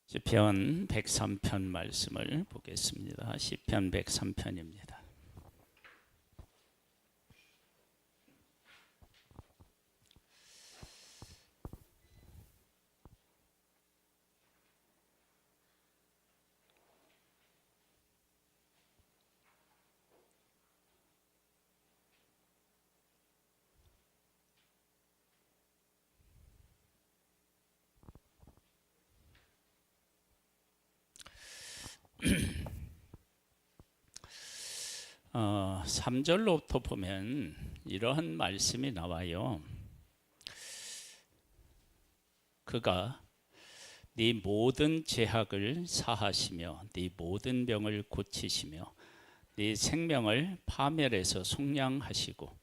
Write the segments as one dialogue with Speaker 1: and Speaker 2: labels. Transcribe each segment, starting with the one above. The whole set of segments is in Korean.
Speaker 1: 시편 103편 말씀을 보겠습니다. 시편 103편입니다. 어, 3절로부터 보면 이러한 말씀이 나와요. 그가 네 모든 죄악을 사하시며 네 모든 병을 고치시며 네 생명을 파멸해서 속량하시고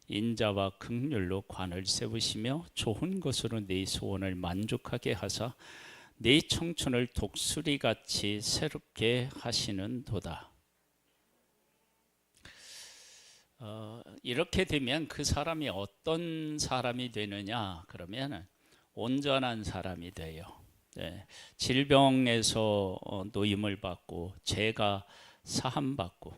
Speaker 1: 인자와 긍휼로 관을 세우시며 좋은 것으로 네 소원을 만족하게 하사 네 청춘을 독수리같이 새롭게 하시는도다. 이렇게 되면 그 사람이 어떤 사람이 되느냐 그러면 온전한 사람이 돼요. 네, 질병에서 노임을 받고 죄가 사함받고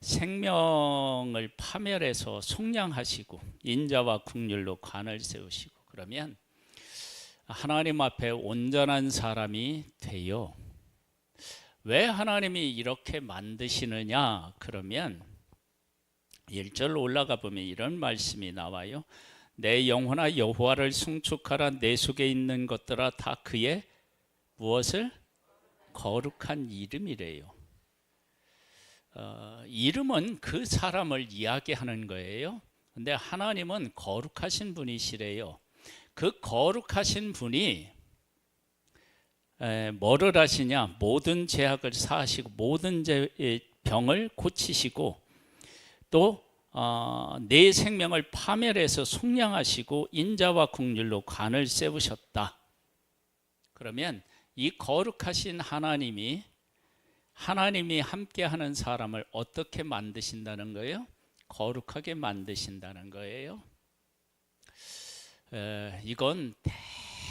Speaker 1: 생명을 파멸해서 속량하시고 인자와 긍휼로 관을 세우시고 그러면 하나님 앞에 온전한 사람이 돼요. 왜 하나님이 이렇게 만드시느냐 그러면 1절 올라가 보면 이런 말씀이 나와요. 내 영혼아 여호와를 송축하라. 내 속에 있는 것들아 다 그의 무엇을? 거룩한 이름이래요. 이름은 그 사람을 이야기하는 거예요. 근데 하나님은 거룩하신 분이시래요. 그 거룩하신 분이 뭐를 하시냐? 모든 죄악을 사하시고 모든 병을 고치시고 또 내 생명을 파멸해서 속량하시고 인자와 긍휼로 관을 세우셨다. 그러면 이 거룩하신 하나님이 함께하는 사람을 어떻게 만드신다는 거예요? 거룩하게 만드신다는 거예요. 이건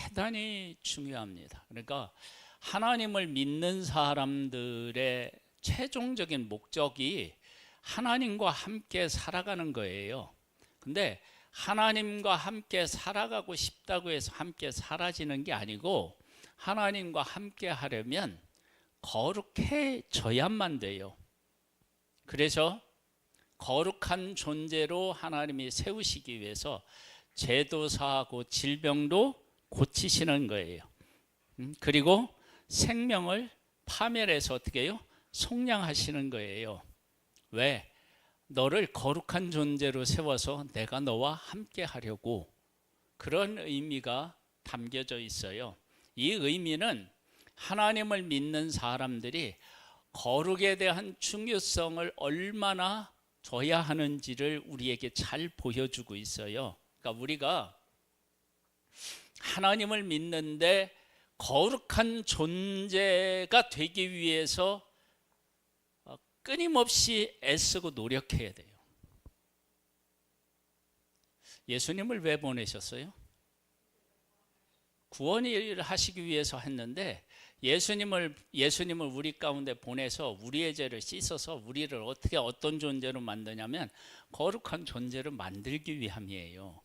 Speaker 1: 대단히 중요합니다. 그러니까 하나님을 믿는 사람들의 최종적인 목적이 하나님과 함께 살아가는 거예요. 근데 하나님과 함께 살아가고 싶다고 해서 함께 사라지는 게 아니고 하나님과 함께 하려면 거룩해져야만 돼요. 그래서 거룩한 존재로 하나님이 세우시기 위해서 죄도 사하고 질병도 고치시는 거예요. 그리고 생명을 파멸해서 어떻게 해요? 속량하시는 거예요. 왜? 너를 거룩한 존재로 세워서 내가 너와 함께 하려고 그런 의미가 담겨져 있어요. 이 의미는 하나님을 믿는 사람들이 거룩에 대한 중요성을 얼마나 줘야 하는지를 우리에게 잘 보여주고 있어요. 그러니까 우리가 하나님을 믿는데 거룩한 존재가 되기 위해서 끊임없이 애쓰고 노력해야 돼요. 예수님을 왜 보내셨어요? 구원을 하시기 위해서 했는데 예수님을 우리 가운데 보내서 우리의 죄를 씻어서 우리를 어떤 존재로 만드냐면 거룩한 존재로 만들기 위함이에요.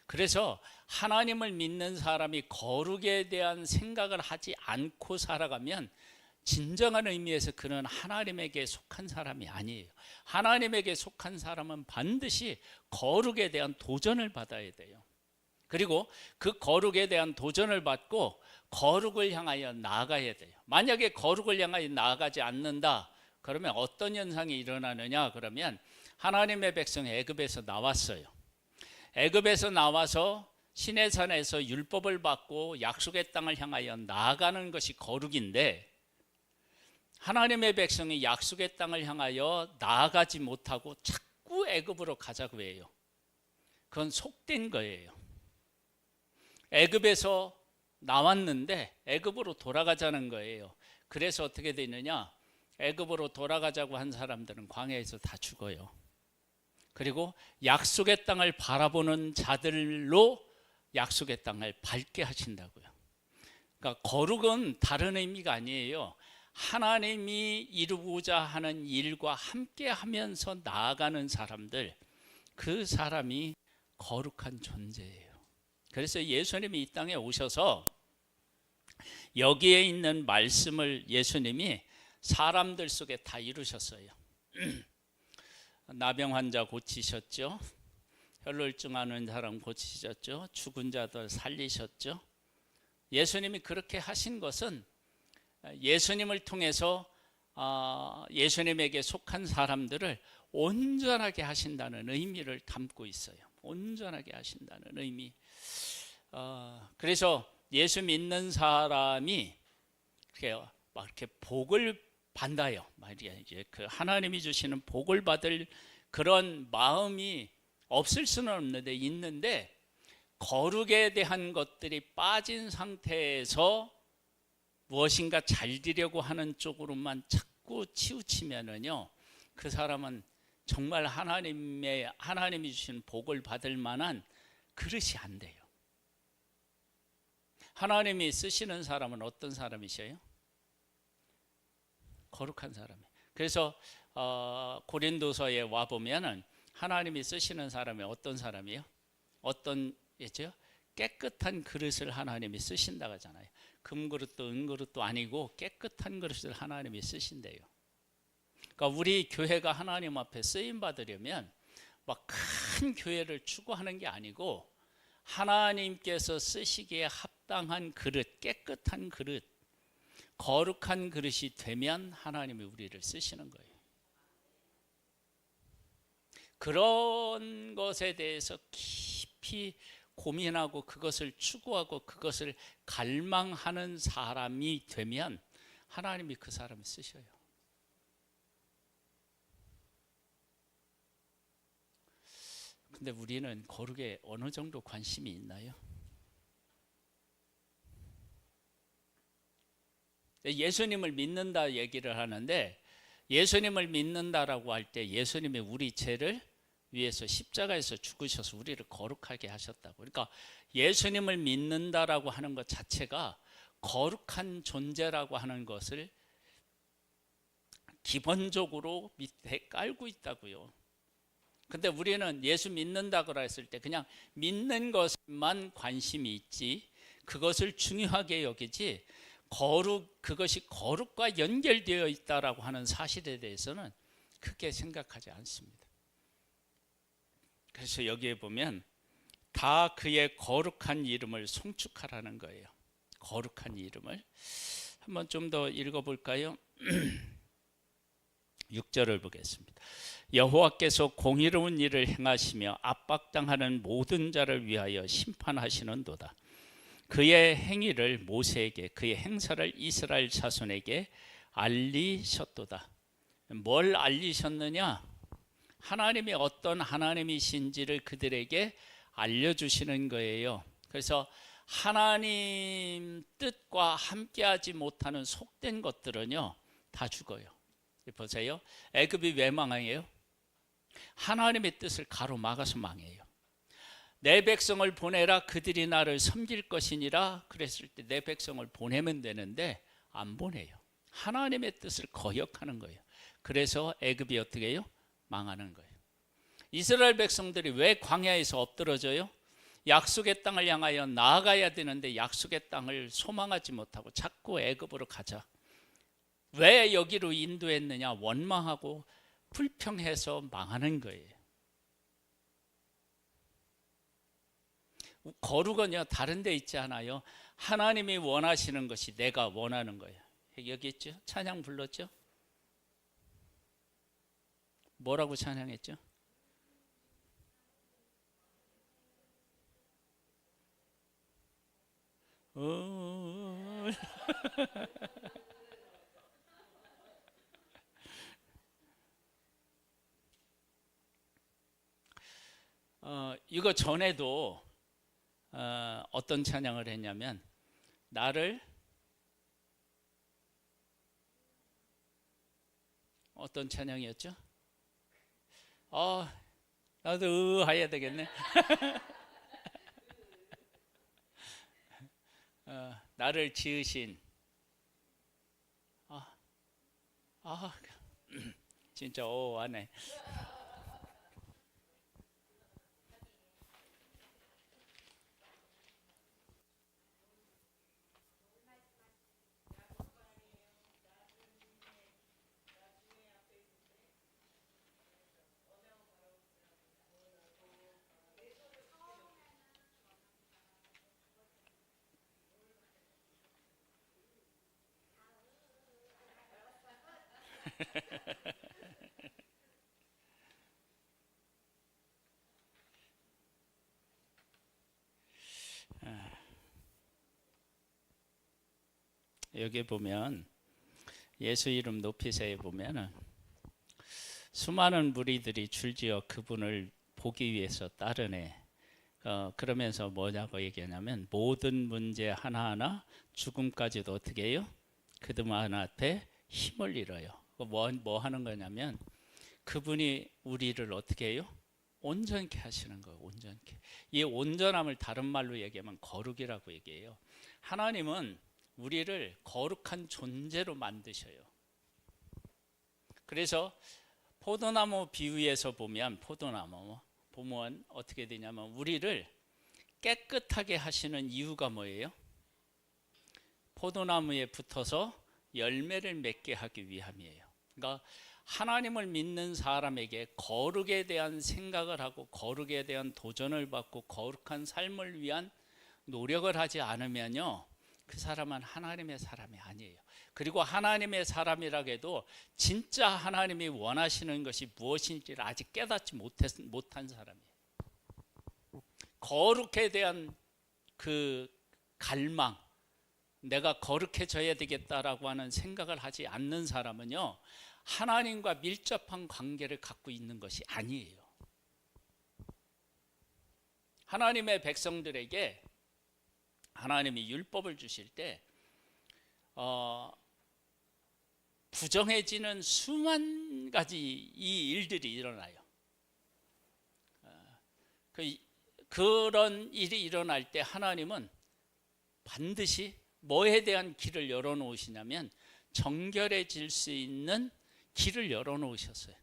Speaker 1: 그래서 하나님을 믿는 사람이 거룩에 대한 생각을 하지 않고 살아가면 진정한 의미에서 그는 하나님에게 속한 사람이 아니에요. 하나님에게 속한 사람은 반드시 거룩에 대한 도전을 받아야 돼요. 그리고 그 거룩에 대한 도전을 받고 거룩을 향하여 나아가야 돼요. 만약에 거룩을 향하여 나아가지 않는다 그러면 어떤 현상이 일어나느냐 그러면 하나님의 백성이 애굽에서 나왔어요. 애굽에서 나와서 시내산에서 율법을 받고 약속의 땅을 향하여 나아가는 것이 거룩인데 하나님의 백성이 약속의 땅을 향하여 나아가지 못하고 자꾸 애굽으로 가자고 해요. 그건 속된 거예요. 애굽에서 나왔는데 애굽으로 돌아가자는 거예요. 그래서 어떻게 되느냐? 애굽으로 돌아가자고 한 사람들은 광야에서 다 죽어요. 그리고 약속의 땅을 바라보는 자들로 약속의 땅을 밟게 하신다고요. 그러니까 거룩은 다른 의미가 아니에요. 하나님이 이루고자 하는 일과 함께 하면서 나아가는 사람들, 그 사람이 거룩한 존재예요. 그래서 예수님이 이 땅에 오셔서 여기에 있는 말씀을 예수님이 사람들 속에 다 이루셨어요. 나병 환자 고치셨죠. 혈루증 하는 사람 고치셨죠. 죽은 자들 살리셨죠. 예수님이 그렇게 하신 것은 예수님을 통해서 예수님에게 속한 사람들을 온전하게 하신다는 의미를 담고 있어요. 온전하게 하신다는 의미. 그래서 예수 믿는 사람이 막 이렇게 복을 받아요. 이제 그 하나님이 주시는 복을 받을 그런 마음이 없을 수는 없는데 있는데, 거룩에 대한 것들이 빠진 상태에서 무엇인가 잘 되려고 하는 쪽으로만 자꾸 치우치면은요, 그 사람은 정말 하나님이 주신 복을 받을 만한 그릇이 안 돼요. 하나님이 쓰시는 사람은 어떤 사람이셔요? 거룩한 사람이에요. 그래서 고린도서에 와 보면은 하나님이 쓰시는 사람이 어떤 사람이에요? 어떤 예죠? 깨끗한 그릇을 하나님이 쓰신다고 하잖아요. 금그릇도 은그릇도 아니고 깨끗한 그릇을 하나님이 쓰신대요. 그러니까 우리 교회가 하나님 앞에 쓰임 받으려면 막 큰 교회를 추구하는 게 아니고 하나님께서 쓰시기에 합당한 그릇, 깨끗한 그릇, 거룩한 그릇이 되면 하나님이 우리를 쓰시는 거예요. 그런 것에 대해서 깊이 고민하고 그것을 추구하고 그것을 갈망하는 사람이 되면 하나님이 그 사람을 쓰셔요. 근데 우리는 거룩에 어느 정도 관심이 있나요? 예수님을 믿는다 얘기를 하는데, 예수님을 믿는다라고 할 때 예수님이 우리 죄를 위해서 십자가에서 죽으셔서 우리를 거룩하게 하셨다고. 그러니까 예수님을 믿는다라고 하는 것 자체가 거룩한 존재라고 하는 것을 기본적으로 밑에 깔고 있다고요. 근데 우리는 예수 믿는다고 했을 때 그냥 믿는 것만 관심이 있지, 그것을 중요하게 여기지, 그것이 거룩과 연결되어 있다라고 하는 사실에 대해서는 크게 생각하지 않습니다. 그래서 여기에 보면 다 그의 거룩한 이름을 송축하라는 거예요. 거룩한 이름을 한번 좀 더 읽어볼까요? 6절을 보겠습니다. 여호와께서 공의로운 일을 행하시며 압박당하는 모든 자를 위하여 심판하시는도다. 그의 행위를 모세에게, 그의 행사를 이스라엘 자손에게 알리셨도다. 뭘 알리셨느냐? 하나님이 어떤 하나님이신지를 그들에게 알려주시는 거예요. 그래서 하나님 뜻과 함께하지 못하는 속된 것들은요, 다 죽어요. 보세요. 애굽이 왜 망해요? 하나님의 뜻을 가로막아서 망해요. 내 백성을 보내라, 그들이 나를 섬길 것이니라 그랬을 때 내 백성을 보내면 되는데 안 보내요. 하나님의 뜻을 거역하는 거예요. 그래서 애굽이 어떻게 해요? 망하는 거예요. 이스라엘 백성들이 왜 광야에서 엎드러져요? 약속의 땅을 향하여 나아가야 되는데 약속의 땅을 소망하지 못하고 자꾸 애굽으로 가자. 왜 여기로 인도했느냐? 원망하고 불평해서 망하는 거예요. 거룩은요, 다른 데 있지 않아요. 하나님이 원하시는 것이 내가 원하는 거예요. 여기 있죠? 찬양 불렀죠? 뭐라고 찬양했죠? 이거 전에도 어떤 찬양을 했냐면, 나를 어떤 찬양이었죠? 나도 해야 되겠네. 나를 지으신 아, 아 진짜 오하네. 여기 보면 예수 이름 높이세에 보면은 수많은 무리들이 줄지어 그분을 보기 위해서 따르네. 그러면서 뭐냐고 얘기하냐면 모든 문제 하나하나 죽음까지도 어떻게 해요? 그들만 앞에 힘을 잃어요. 뭐 하는 거냐면 그분이 우리를 어떻게 해요? 온전케 하시는 거예요. 온전케. 이 온전함을 다른 말로 얘기하면 거룩이라고 얘기해요. 하나님은 우리를 거룩한 존재로 만드셔요. 그래서 포도나무 비유에서 보면 포도나무 보면 어떻게 되냐면 우리를 깨끗하게 하시는 이유가 뭐예요? 포도나무에 붙어서 열매를 맺게 하기 위함이에요. 그러니까 하나님을 믿는 사람에게 거룩에 대한 생각을 하고 거룩에 대한 도전을 받고 거룩한 삶을 위한 노력을 하지 않으면요, 그 사람은 하나님의 사람이 아니에요. 그리고 하나님의 사람이라고 해도 진짜 하나님이 원하시는 것이 무엇인지를 아직 깨닫지 못한 사람이에요. 거룩에 대한 그 갈망, 내가 거룩해져야 되겠다라고 하는 생각을 하지 않는 사람은요, 하나님과 밀접한 관계를 갖고 있는 것이 아니에요. 하나님의 백성들에게 하나님이 율법을 주실 때 부정해지는 수만 가지 이 일들이 일어나요. 그런 일이 일어날 때 하나님은 반드시 뭐에 대한 길을 열어놓으시냐면 정결해질 수 있는 길을 열어놓으셨어요.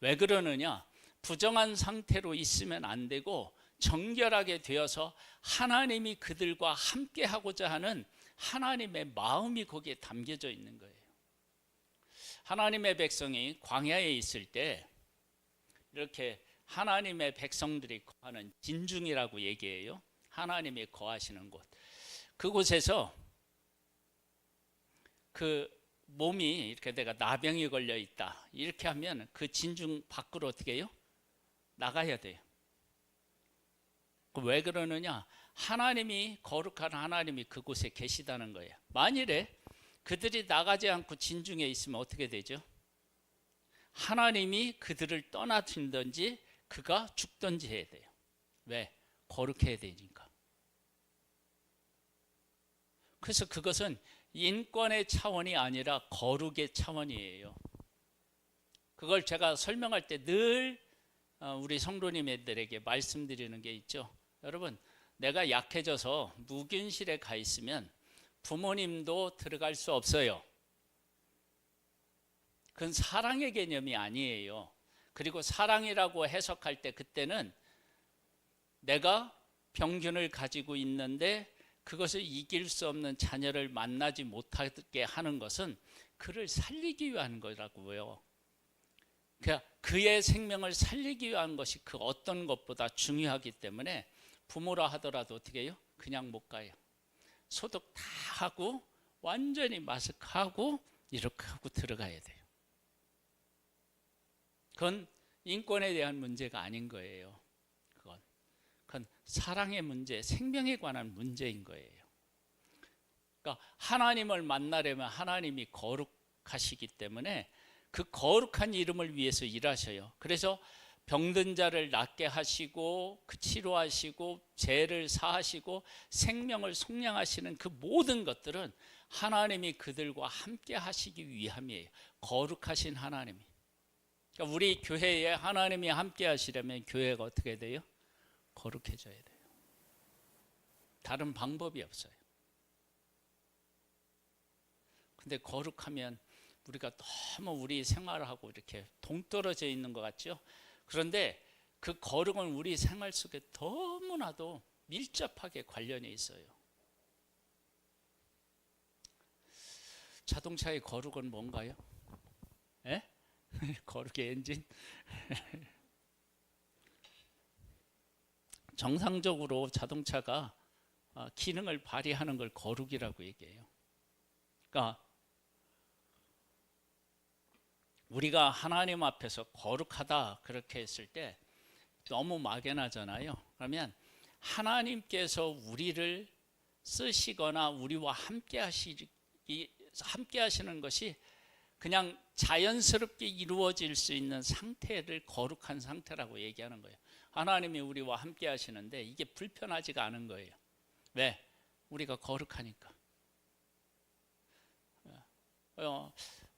Speaker 1: 왜 그러느냐? 부정한 상태로 있으면 안 되고 정결하게 되어서 하나님이 그들과 함께 하고자 하는 하나님의 마음이 거기에 담겨져 있는 거예요. 하나님의 백성이 광야에 있을 때 이렇게 하나님의 백성들이 거하는 진중이라고 얘기해요. 하나님이 거하시는 곳. 그곳에서 그 몸이 이렇게 내가 나병이 걸려 있다 이렇게 하면 그 진중 밖으로 어떻게 해요? 나가야 돼요. 왜 그러느냐? 하나님이 거룩한 하나님이 그곳에 계시다는 거예요. 만일에 그들이 나가지 않고 진중에 있으면 어떻게 되죠? 하나님이 그들을 떠나든지 그가 죽든지 해야 돼요. 왜? 거룩해야 되니까. 그래서 그것은 인권의 차원이 아니라 거룩의 차원이에요. 그걸 제가 설명할 때 늘 우리 성도님들에게 말씀드리는 게 있죠. 여러분, 내가 약해져서 무균실에 가 있으면 부모님도 들어갈 수 없어요. 그건 사랑의 개념이 아니에요. 그리고 사랑이라고 해석할 때 그때는 내가 병균을 가지고 있는데 그것을 이길 수 없는 자녀를 만나지 못하게 하는 것은 그를 살리기 위한 거라고요. 그의 생명을 살리기 위한 것이 그 어떤 것보다 중요하기 때문에 부모라 하더라도 어떻게 해요? 그냥 못 가요. 소독 다 하고 완전히 마스크하고 이렇게 하고 들어가야 돼요. 그건 인권에 대한 문제가 아닌 거예요. 그건 사랑의 문제, 생명에 관한 문제인 거예요. 그러니까 하나님을 만나려면 하나님이 거룩하시기 때문에 그 거룩한 이름을 위해서 일하셔요. 그래서 병든 자를 낫게 하시고 그 치료하시고 죄를 사하시고 생명을 속량하시는 그 모든 것들은 하나님이 그들과 함께 하시기 위함이에요. 거룩하신 하나님이. 그러니까 우리 교회에 하나님이 함께 하시려면 교회가 어떻게 돼요? 거룩해져야 돼요. 다른 방법이 없어요. 근데 거룩하면 우리가 너무 우리 생활하고 이렇게 동떨어져 있는 것 같죠? 그런데 그 거룩은 우리 생활 속에 너무나도 밀접하게 관련이 있어요. 자동차의 거룩은 뭔가요? 예? 거룩의 엔진? 정상적으로 자동차가 기능을 발휘하는 걸 거룩이라고 얘기해요. 그러니까 우리가 하나님 앞에서 거룩하다 그렇게 했을 때 너무 막연하잖아요. 그러면 하나님께서 우리를 쓰시거나 우리와 함께 하시는 것이 그냥 자연스럽게 이루어질 수 있는 상태를 거룩한 상태라고 얘기하는 거예요. 하나님이 우리와 함께 하시는데 이게 불편하지가 않은 거예요. 왜? 우리가 거룩하니까.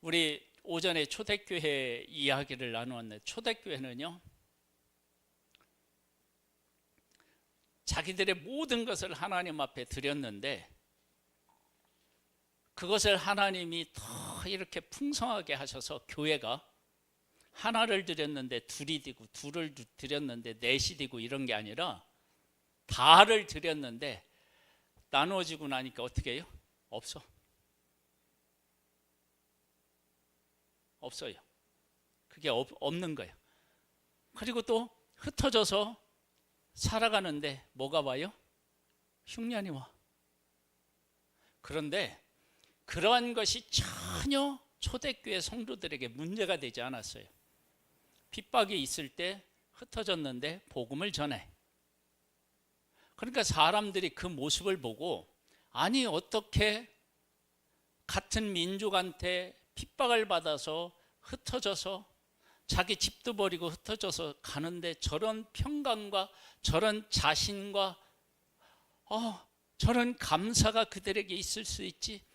Speaker 1: 우리 오전에 초대교회 이야기를 나누었는데, 초대교회는요 자기들의 모든 것을 하나님 앞에 드렸는데 그것을 하나님이 더 이렇게 풍성하게 하셔서 교회가 하나를 드렸는데 둘이 되고, 둘을 드렸는데 넷이 되고, 이런 게 아니라 다를 드렸는데 나누어지고 나니까 어떻게 해요? 없어요. 그게 없는 거예요. 그리고 또 흩어져서 살아가는데 뭐가 와요? 흉년이 와. 그런데 그러한 것이 전혀 초대교회 성도들에게 문제가 되지 않았어요. 핍박이 있을 때 흩어졌는데 복음을 전해. 그러니까 사람들이 그 모습을 보고, 아니 어떻게 같은 민족한테 핍박을 받아서 흩어져서 자기 집도 버리고 흩어져서 가는데 저런 평강과 저런 자신과 저런 감사가 그들에게 있을 수 있지?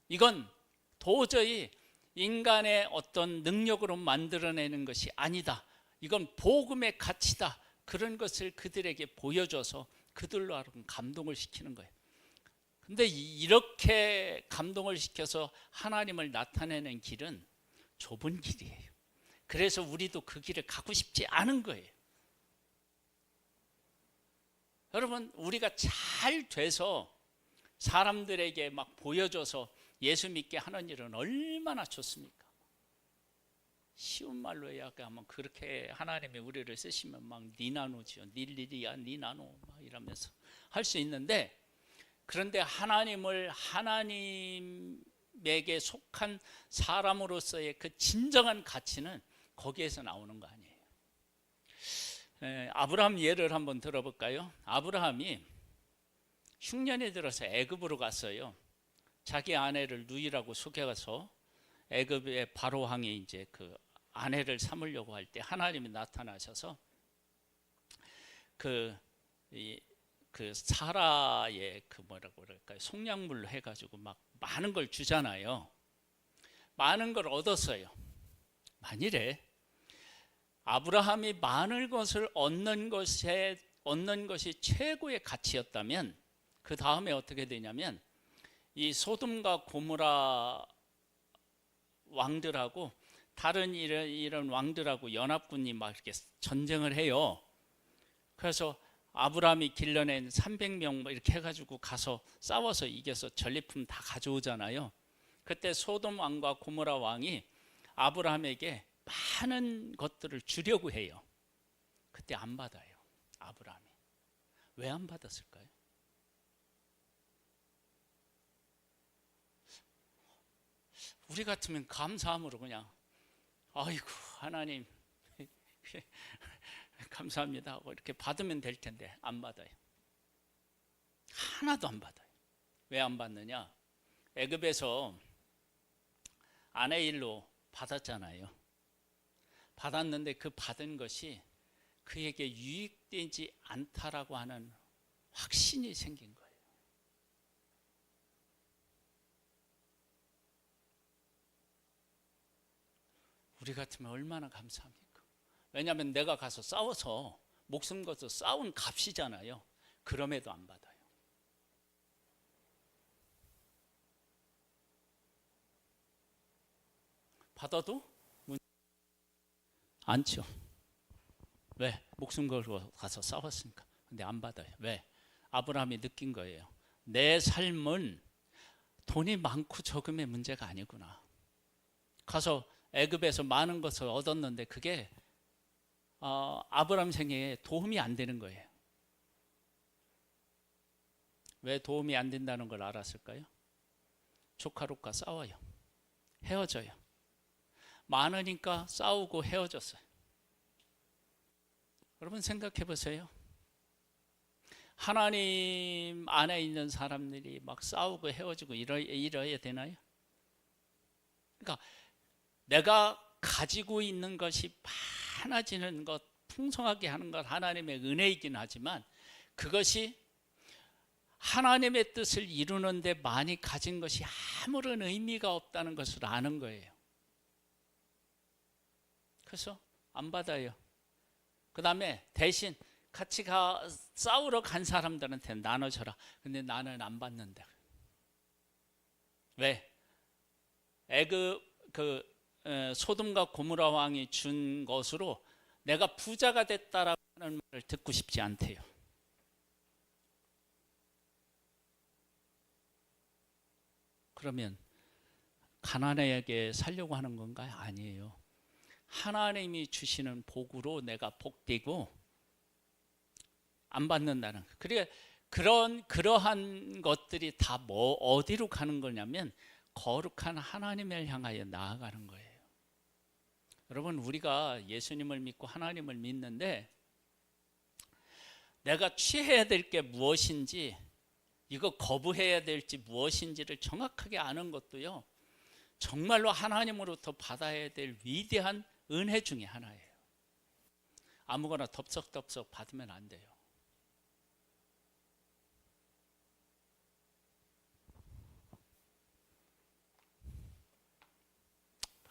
Speaker 1: 이건 도저히 인간의 어떤 능력으로 만들어내는 것이 아니다. 이건 복음의 가치다. 그런 것을 그들에게 보여줘서 그들로 하여금 감동을 시키는 거예요. 근데 이렇게 감동을 시켜서 하나님을 나타내는 길은 좁은 길이에요. 그래서 우리도 그 길을 가고 싶지 않은 거예요. 여러분, 우리가 잘 돼서 사람들에게 막 보여줘서 예수 믿게 하는 일은 얼마나 좋습니까? 쉬운 말로 이야기하면 그렇게 하나님이 우리를 쓰시면 막 니나노지요, 닐리리야 니나노 막 이러면서 할 수 있는데, 그런데 하나님을 하나님에게 속한 사람으로서의 그 진정한 가치는 거기에서 나오는 거 아니에요. 아브라함 예를 한번 들어볼까요? 아브라함이 흉년에 들어서 애굽으로 갔어요. 자기 아내를 누이라고 속여서 애굽의 바로 왕이 이제 그 아내를 삼으려고 할 때 하나님이 나타나셔서 그 사라의 그 뭐라고 그럴까요? 속량물로 해가지고 막 많은 걸 주잖아요. 많은 걸 얻었어요. 만일에 아브라함이 많은 것을 얻는 것이 최고의 가치였다면 그 다음에 어떻게 되냐면 이 소돔과 고모라 왕들하고 다른 이런 왕들하고 연합군이 막 이렇게 전쟁을 해요. 그래서 아브라함이 길러낸 300명 이렇게 해가지고 가서 싸워서 이겨서 전리품 다 가져오잖아요. 그때 소돔 왕과 고모라 왕이 아브라함에게 많은 것들을 주려고 해요. 그때 안 받아요. 아브라함이. 왜 안 받았을까요? 우리 같으면 감사함으로 그냥 아이고 하나님 감사합니다 하고 이렇게 받으면 될 텐데 안 받아요. 하나도 안 받아요. 왜 안 받느냐? 애굽에서 아내 일로 받았잖아요. 받았는데 그 받은 것이 그에게 유익되지 않다라고 하는 확신이 생긴 거예요. 우리 같으면 얼마나 감사합니까? 왜냐하면 내가 가서 싸워서 목숨 걸어서 싸운 값이잖아요. 그럼에도 안 받아요. 받아도 않죠. 왜? 목숨 걸고 가서 싸웠으니까. 근데 안 받아요. 왜? 아브라함이 느낀 거예요. 내 삶은 돈이 많고 적음의 문제가 아니구나. 가서 애굽에서 많은 것을 얻었는데 그게 아브라함 생애에 도움이 안 되는 거예요. 왜 도움이 안 된다는 걸 알았을까요? 조카 롯과 싸워요. 헤어져요. 많으니까 싸우고 헤어졌어요. 여러분 생각해 보세요. 하나님 안에 있는 사람들이 막 싸우고 헤어지고 이러야 되나요? 그러니까 내가 가지고 있는 것이 많아지는 것, 풍성하게 하는 것 하나님의 은혜이긴 하지만 그것이 하나님의 뜻을 이루는데 많이 가진 것이 아무런 의미가 없다는 것을 아는 거예요. 그래서 안 받아요. 그 다음에 대신 같이 싸우러 간 사람들한테 나눠줘라. 근데 나는 안 받는다. 왜? 소돔과 고모라 왕이 준 것으로 내가 부자가 됐다라는 말을 듣고 싶지 않대요. 그러면 가난하게 살려고 하는 건가요? 아니에요. 하나님이 주시는 복으로 내가 복되고 안 받는다는 거. 그러니까 그러한 것들이 다 어디로 가는 거냐면 거룩한 하나님을 향하여 나아가는 거예요. 여러분 우리가 예수님을 믿고 하나님을 믿는데 내가 취해야 될 게 무엇인지 이거 거부해야 될지 무엇인지를 정확하게 아는 것도요. 정말로 하나님으로부터 받아야 될 위대한 은혜 중에 하나예요. 아무거나 덥석덥석 받으면 안 돼요.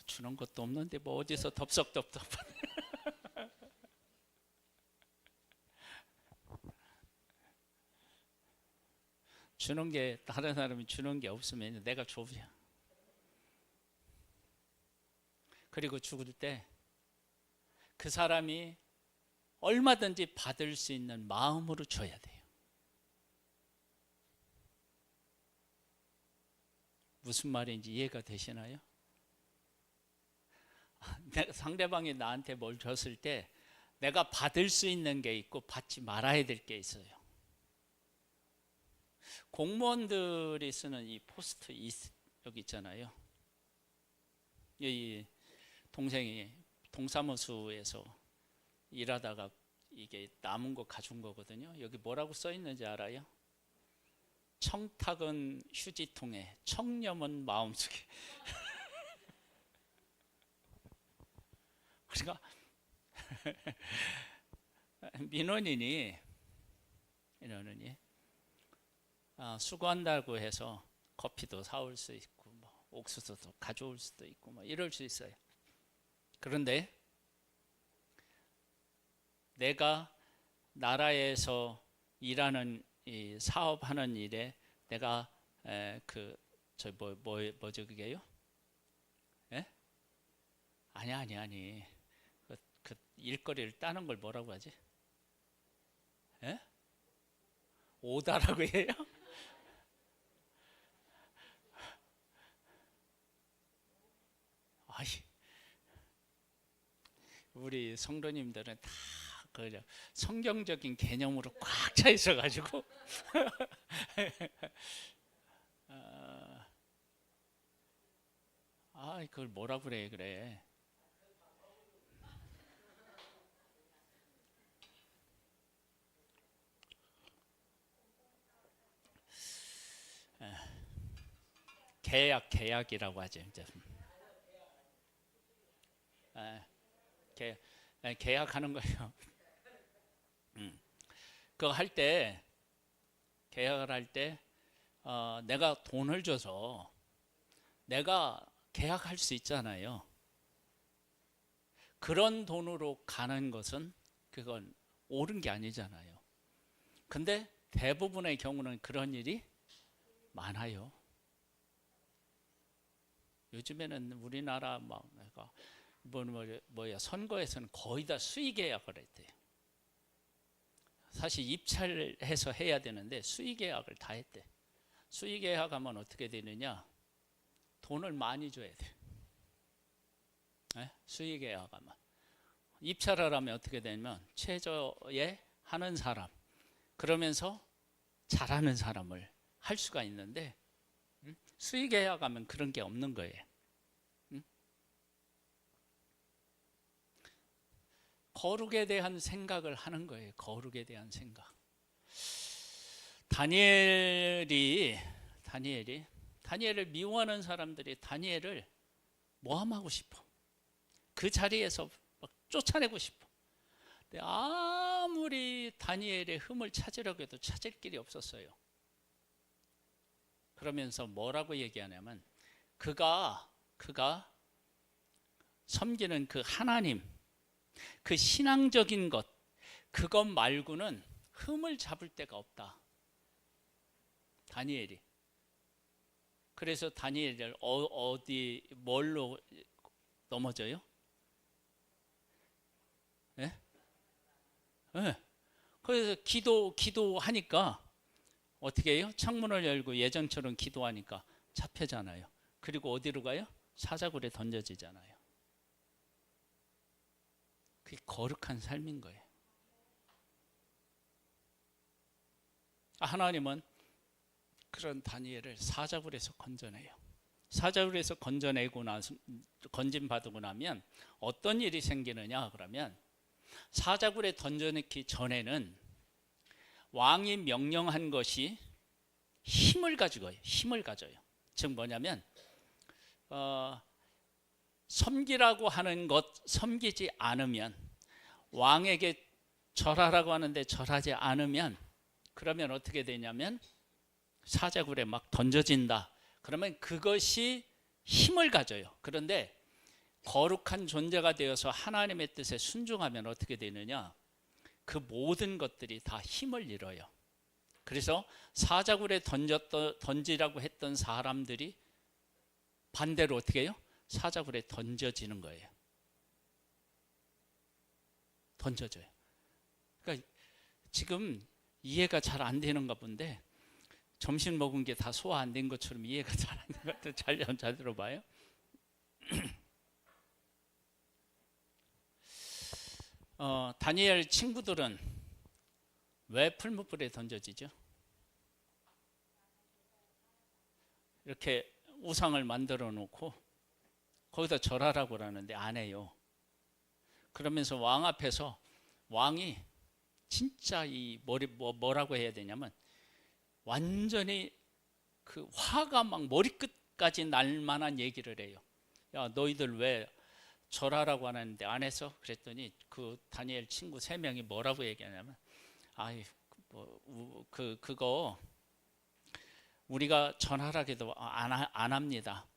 Speaker 1: 주는 것도 없는데 뭐 어디서 덥석덥석 주는 게 다른 사람이 주는 게 없으면 내가 줘야. 그리고 죽을 때 그 사람이 얼마든지 받을 수 있는 마음으로 줘야 돼요. 무슨 말인지 이해가 되시나요? 상대방이 나한테 뭘 줬을 때 내가 받을 수 있는 게 있고 받지 말아야 될 게 있어요. 공무원들이 쓰는 이 포스트 여기 있잖아요. 이 동생이 동사무소에서 일하다가 이게 남은 거 가져온 거거든요. 여기 뭐라고 써 있는지 알아요? 청탁은 휴지통에, 청렴은 마음속에. 그러니까 민원인이 수고한다고 해서 커피도 사올 수 있고 뭐 옥수수도 가져올 수도 있고 뭐 이럴 수 있어요. 그런데 내가 나라에서 일하는 이 사업하는 일에 내가 뭐죠 그게요? 예? 아니. 그 일거리를 따는 걸 뭐라고 하지? 예? 오다라고 해요? 아이, 우리 성도님들은 다 성경적인 개념으로 꽉 차 있어가지고 그걸 뭐라 그래. 계약이라고 하죠. 이제. 계약하는 거예요. 그거 할 때 계약을 할 때 내가 돈을 줘서 내가 계약할 수 있잖아요. 그런 돈으로 가는 것은 그건 옳은 게 아니잖아요. 근데 대부분의 경우는 그런 일이 많아요. 요즘에는 우리나라 막 뭐야 선거에서는 거의 다 수의 계약을 했대요. 사실 입찰해서 해야 되는데 수의 계약을 다 했대. 수의 계약하면 어떻게 되느냐? 돈을 많이 줘야 돼. 수의 계약하면 입찰하려면 어떻게 되냐면 최저에 하는 사람, 그러면서 잘하는 사람을 할 수가 있는데 수의 계약하면 그런 게 없는 거예요. 거룩에 대한 생각을 하는 거예요. 거룩에 대한 생각. 다니엘을 미워하는 사람들이 다니엘을 모함하고 싶어. 그 자리에서 막 쫓아내고 싶어. 근데 아무리 다니엘의 흠을 찾으려고 해도 찾을 길이 없었어요. 그러면서 뭐라고 얘기하냐면 그가 섬기는 그 하나님, 그 신앙적인 것, 그것 말고는 흠을 잡을 데가 없다. 다니엘이. 그래서 다니엘을 뭘로 넘어져요? 예? 예. 그래서 기도하니까 어떻게 해요? 창문을 열고 예전처럼 기도하니까 잡혀잖아요. 그리고 어디로 가요? 사자굴에 던져지잖아요. 그게 거룩한 삶인 거예요. 하나님은 그런 다니엘을 사자굴에서 건져내요. 사자굴에서 건진받고 나면 어떤 일이 생기느냐 그러면 사자굴에 던져넣기 전에는 왕이 명령한 것이 힘을 가져요. 즉 뭐냐면 섬기라고 하는 것 섬기지 않으면, 왕에게 절하라고 하는데 절하지 않으면, 그러면 어떻게 되냐면 사자굴에 막 던져진다. 그러면 그것이 힘을 가져요. 그런데 거룩한 존재가 되어서 하나님의 뜻에 순종하면 어떻게 되느냐? 그 모든 것들이 다 힘을 잃어요. 그래서 사자굴에 던지라고 했던 사람들이 반대로 어떻게 해요? 사자굴에 던져지는 거예요. 던져져요. 그러니까 지금 이해가 잘 안 되는가 본데, 점심 먹은 게 다 소화 안 된 것처럼 이해가 잘 안 된 것 같아요. 잘 들어봐요. 다니엘 친구들은 왜 풀무불에 던져지죠? 이렇게 우상을 만들어 놓고 거기다 절하라고 그러는데 안 해요. 그러면서 왕 앞에서 왕이 진짜 뭐라고 해야 되냐면 완전히 그 화가 막 머리끝까지 날 만한 얘기를 해요. 야, 너희들 왜 절하라고 하는데 안 해서? 그랬더니 그 다니엘 친구 3명이 뭐라고 얘기하냐면, 그거 우리가 전하라고도 안 합니다.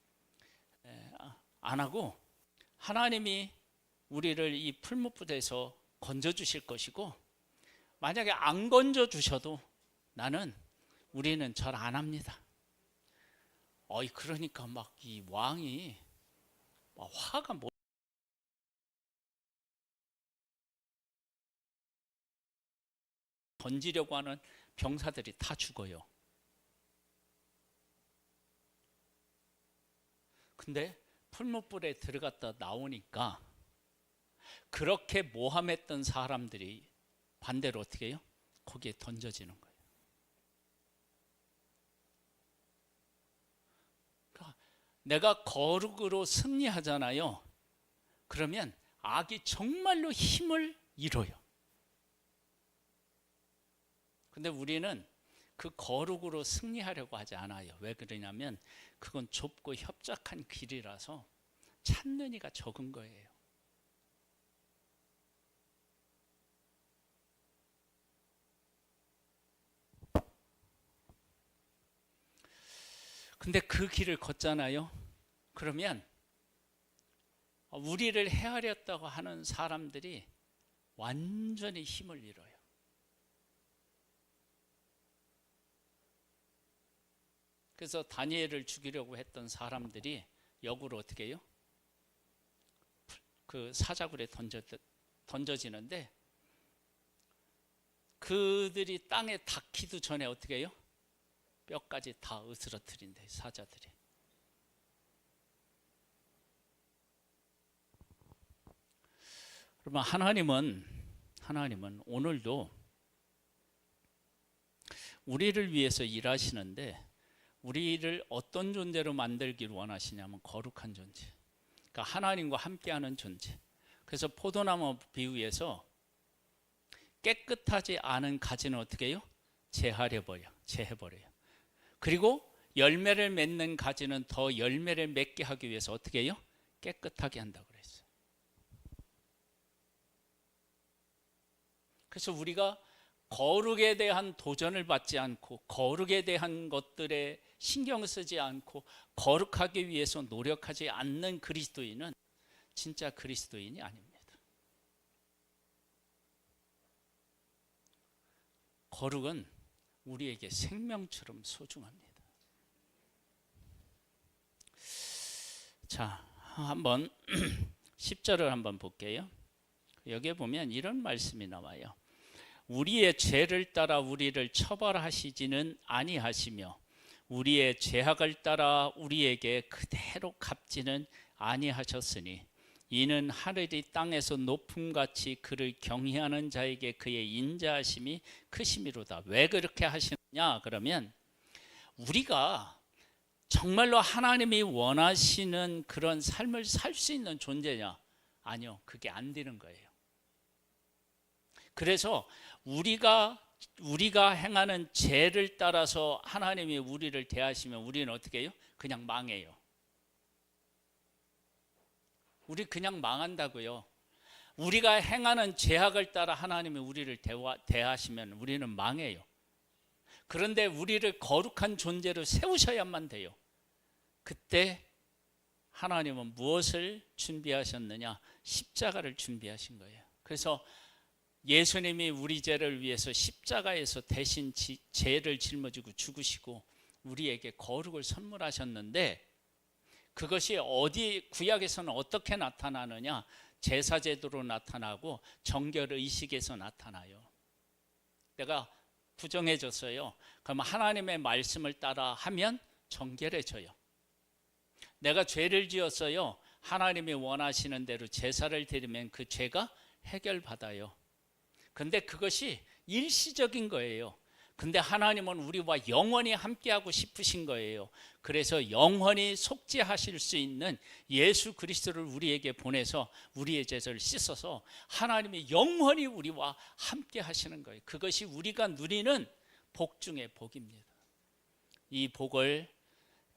Speaker 1: 안 하고 하나님이 우리를 이 풀무불에서 건져 주실 것이고, 만약에 안 건져 주셔도 우리는 절 안 합니다. 그러니까 막 이 왕이 막 화가 던지려고 하는 병사들이 다 죽어요. 근데 풀무불에 들어갔다 나오니까 그렇게 모함했던 사람들이 반대로 어떻게 해요? 거기에 던져지는 거예요. 그러니까 내가 거룩으로 승리하잖아요. 그러면 악이 정말로 힘을 잃어요. 근데 우리는 그 거룩으로 승리하려고 하지 않아요. 왜 그러냐면 그건 좁고 협착한 길이라서 찾는 이가 적은 거예요. 근데 그 길을 걷잖아요. 그러면 우리를 헤아렸다고 하는 사람들이 완전히 힘을 잃어요. 그래서 다니엘을 죽이려고 했던 사람들이 역으로 어떻게 해요? 그 사자굴에 던져지는데 그들이 땅에 닿기도 전에 어떻게 해요? 뼈까지 다 으스러뜨린대, 사자들이. 그러면 하나님은 오늘도 우리를 위해서 일하시는데 우리를 어떤 존재로 만들기를 원하시냐면 거룩한 존재. 그러니까 하나님과 함께하는 존재. 그래서 포도나무 비유에서 깨끗하지 않은 가지는 어떻게 해요? 제해버려요. 그리고 열매를 맺는 가지는 더 열매를 맺게 하기 위해서 어떻게 해요? 깨끗하게 한다고 그랬어요. 그래서 우리가 거룩에 대한 도전을 받지 않고 거룩에 대한 것들에 신경 쓰지 않고 거룩하기 위해서 노력하지 않는 그리스도인은 진짜 그리스도인이 아닙니다. 거룩은 우리에게 생명처럼 소중합니다. 자, 한번 10절을 한번 볼게요. 여기에 보면 이런 말씀이 나와요. 우리의 죄를 따라 우리를 처벌하시지는 아니하시며 우리의 죄악을 따라 우리에게 그대로 갚지는 아니하셨으니 이는 하늘이 땅에서 높음같이 그를 경외하는 자에게 그의 인자하심이 크심이로다. 왜 그렇게 하시느냐? 그러면 우리가 정말로 하나님이 원하시는 그런 삶을 살 수 있는 존재냐? 아니요, 그게 안 되는 거예요. 그래서 우리가 행하는 죄를 따라서 하나님이 우리를 대하시면 우리는 어떻게 해요? 그냥 망해요. 우리 그냥 망한다고요. 우리가 행하는 죄악을 따라 하나님이 우리를 대하시면 우리는 망해요. 그런데 우리를 거룩한 존재로 세우셔야만 돼요. 그때 하나님은 무엇을 준비하셨느냐? 십자가를 준비하신 거예요. 그래서 예수님이 우리 죄를 위해서 십자가에서 대신 죄를 짊어지고 죽으시고 우리에게 거룩을 선물하셨는데 그것이 구약에서는 어떻게 나타나느냐? 제사제도로 나타나고 정결의식에서 나타나요. 내가 부정해졌어요. 그럼 하나님의 말씀을 따라 하면 정결해져요. 내가 죄를 지었어요. 하나님이 원하시는 대로 제사를 드리면 그 죄가 해결받아요. 근데 그것이 일시적인 거예요. 근데 하나님은 우리와 영원히 함께하고 싶으신 거예요. 그래서 영원히 속죄하실 수 있는 예수 그리스도를 우리에게 보내서 우리의 죄를 씻어서 하나님이 영원히 우리와 함께 하시는 거예요. 그것이 우리가 누리는 복 중의 복입니다. 이 복을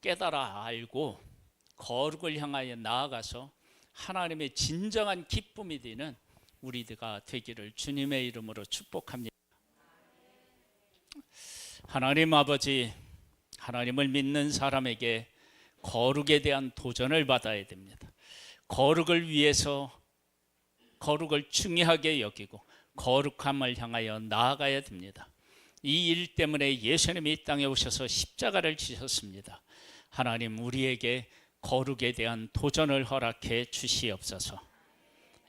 Speaker 1: 깨달아 알고 거룩을 향하여 나아가서 하나님의 진정한 기쁨이 되는 우리가 되기를 주님의 이름으로 축복합니다. 하나님 아버지, 하나님을 믿는 사람에게 거룩에 대한 도전을 받아야 됩니다. 거룩을 위해서 거룩을 중요하게 여기고 거룩함을 향하여 나아가야 됩니다. 이 일 때문에 예수님이 이 땅에 오셔서 십자가를 지셨습니다. 하나님, 우리에게 거룩에 대한 도전을 허락해 주시옵소서.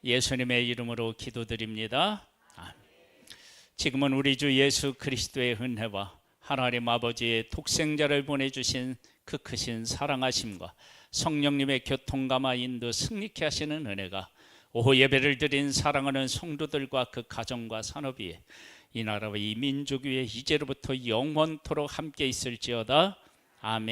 Speaker 1: 예수님의 이름으로 기도드립니다. 아멘. 지금은 우리 주 예수 그리스도의 은혜와 하나님 아버지의 독생자를 보내주신 그 크신 사랑하심과 성령님의 교통감화 인도 승리케 하시는 은혜가 오후 예배를 드린 사랑하는 성도들과 그 가정과 산업 위에 이 나라와 이 민족 위에 이제로부터 영원토록 함께 있을지어다. 아멘.